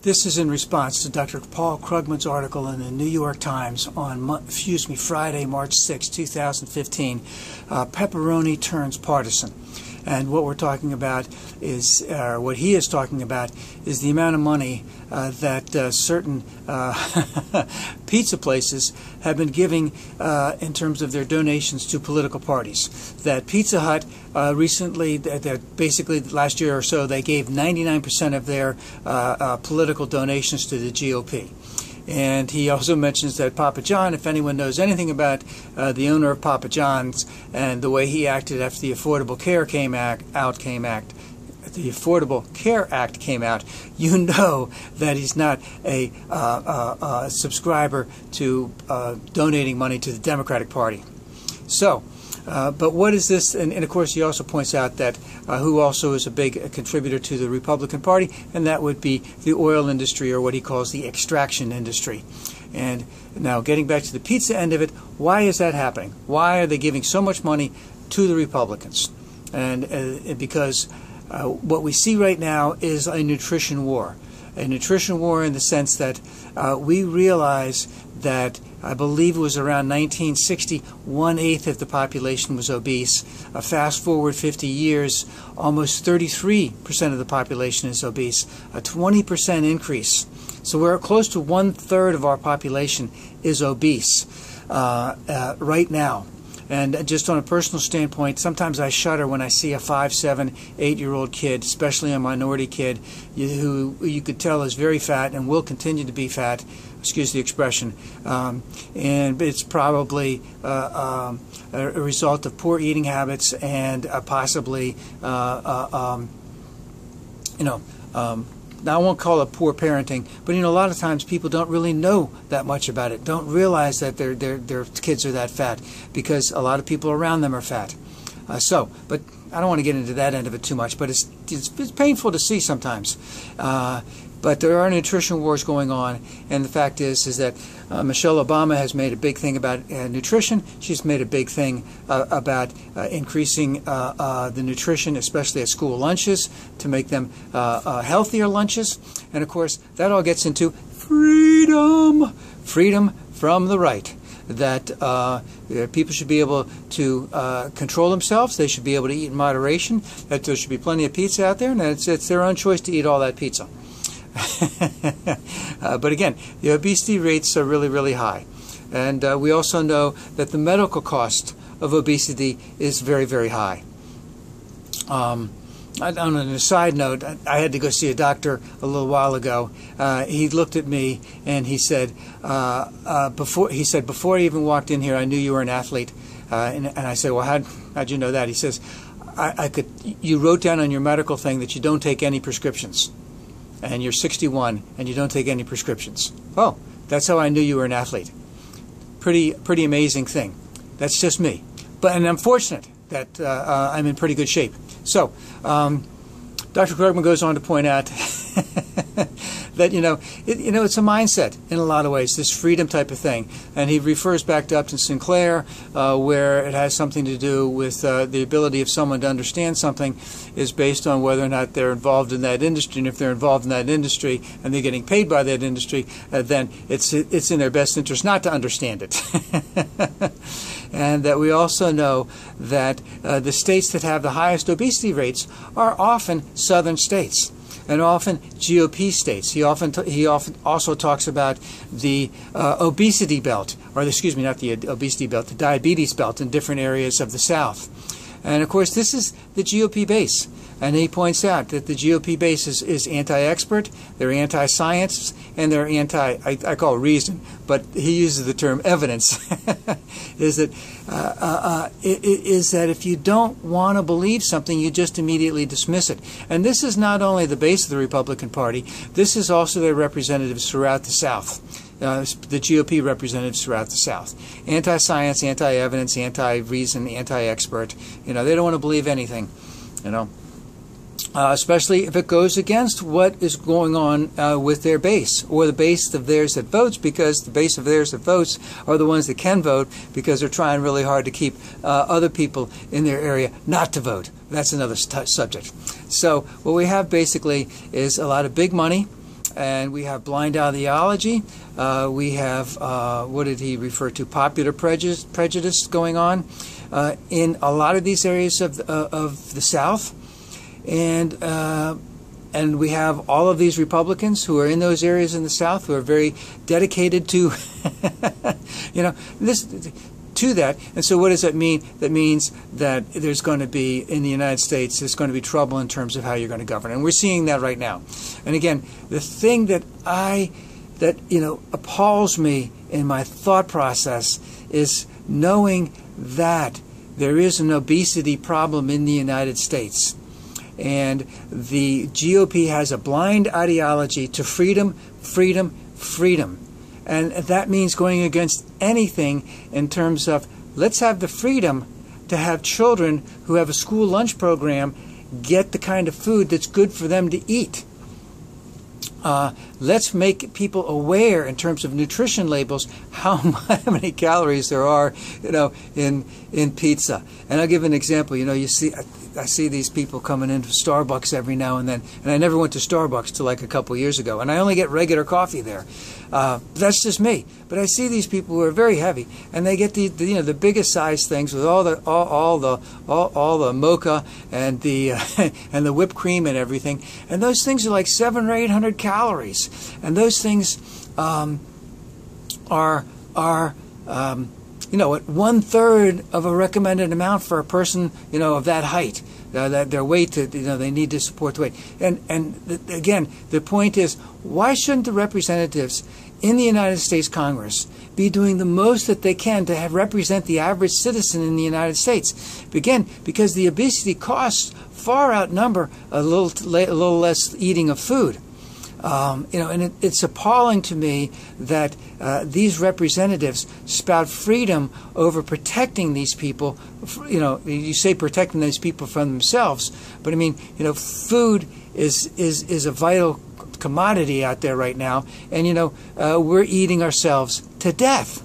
This is in response to Dr. Paul Krugman's article in the New York Times on Friday, March 6, 2015. Pepperoni turns partisan. And what we're talking about is, what he is talking about, is the amount of money that certain pizza places have been giving in terms of their donations to political parties. That Pizza Hut recently, basically last year or so, they gave 99% of their political donations to the GOP. And he also mentions that Papa John, if anyone knows anything about the owner of Papa John's and the way he acted after the Affordable Care Act came out, you know that he's not a subscriber to donating money to the Democratic Party. So, but what is this? And of course, he also points out that who also is a big contributor to the Republican Party, and that would be the oil industry, or what he calls the extraction industry. And now, getting back to the pizza end of it, why is that happening? Why are they giving so much money to the Republicans? And because what we see right now is a nutrition war. A nutrition war in the sense that we realize that I believe it was around 1960, 1/8 of the population was obese. Fast forward 50 years, almost 33% of the population is obese, a 20% increase. So we're close to 1/3 of our population is obese right now. And just on a personal standpoint, sometimes I shudder when I see a 5, 7, 8-year-old kid, especially a minority kid, who you could tell is very fat and will continue to be fat, excuse the expression, and it's probably a result of poor eating habits and possibly, now, I won't call it poor parenting, but a lot of times people don't really know that much about it, don't realize that their kids are that fat, because a lot of people around them are fat. But I don't want to get into that end of it too much, but it's painful to see sometimes. But there are nutrition wars going on, and the fact is that Michelle Obama has made a big thing about nutrition. She's made a big thing about increasing the nutrition, especially at school lunches, to make them healthier lunches. And of course, that all gets into freedom from the right. That people should be able to control themselves. They should be able to eat in moderation. That there should be plenty of pizza out there, and it's their own choice to eat all that pizza. But again, the obesity rates are really, really high. And we also know that the medical cost of obesity is very, very high. On a side note, I had to go see a doctor a little while ago. He looked at me and he said, before I even walked in here, I knew you were an athlete. And I said, well, how'd you know that? He says, you wrote down on your medical thing that you don't take any prescriptions. And you're 61 and you don't take any prescriptions. Oh, that's how I knew you were an athlete. Pretty amazing thing. That's just me. And I'm fortunate that I'm in pretty good shape. So, Dr. Krugman goes on to point out that it's a mindset in a lot of ways, this freedom type of thing, and he refers back to Upton Sinclair, where it has something to do with the ability of someone to understand something is based on whether or not they're involved in that industry, and if they're involved in that industry and they're getting paid by that industry, then it's in their best interest not to understand it. And that we also know that the states that have the highest obesity rates are often southern states, and often GOP states. He often also talks about the obesity belt, or excuse me, not the obesity belt, the diabetes belt in different areas of the South. And of course, this is the GOP base. And he points out that the GOP base is anti-expert, they're anti-science, and they're I call it reason, but he uses the term evidence, is that if you don't want to believe something, you just immediately dismiss it. And this is not only the base of the Republican Party, this is also their representatives throughout the South. The GOP representatives throughout the South. Anti-science, anti-evidence, anti-reason, anti-expert. They don't want to believe anything, especially if it goes against what is going on with their base, or the base of theirs that votes, because the base of theirs that votes are the ones that can vote, because they're trying really hard to keep other people in their area not to vote. That's another subject. So what we have basically is a lot of big money and we have blind ideology. We have, what did he refer to, popular prejudice going on in a lot of these areas of the South. And we have all of these Republicans who are in those areas in the South who are very dedicated to, to that. And so what does that mean? That means that there's going to be, in the United States, there's going to be trouble in terms of how you're going to govern. And we're seeing that right now. And again, the thing that appalls me in my thought process is knowing that there is an obesity problem in the United States. And the GOP has a blind ideology to freedom, freedom, freedom. And that means going against anything in terms of, let's have the freedom to have children who have a school lunch program get the kind of food that's good for them to eat. Let's make people aware in terms of nutrition labels how many calories there are, in pizza. And I'll give an example. I see these people coming into Starbucks every now and then, and I never went to Starbucks till like a couple years ago, and I only get regular coffee there. That's just me. But I see these people who are very heavy, and they get the biggest size things with all the mocha and the and the whipped cream and everything, and those things are like 700 or 800 calories, and those things are at 1/3 of a recommended amount for a person, of that height, that their weight, they need to support the weight. And again, the point is, why shouldn't the representatives in the United States Congress be doing the most that they can to represent the average citizen in the United States? Again, because the obesity costs far outnumber a little less eating of food. And it's appalling to me that these representatives spout freedom over protecting these people. You say protecting these people from themselves, but I mean, food is a vital commodity out there right now, and we're eating ourselves to death.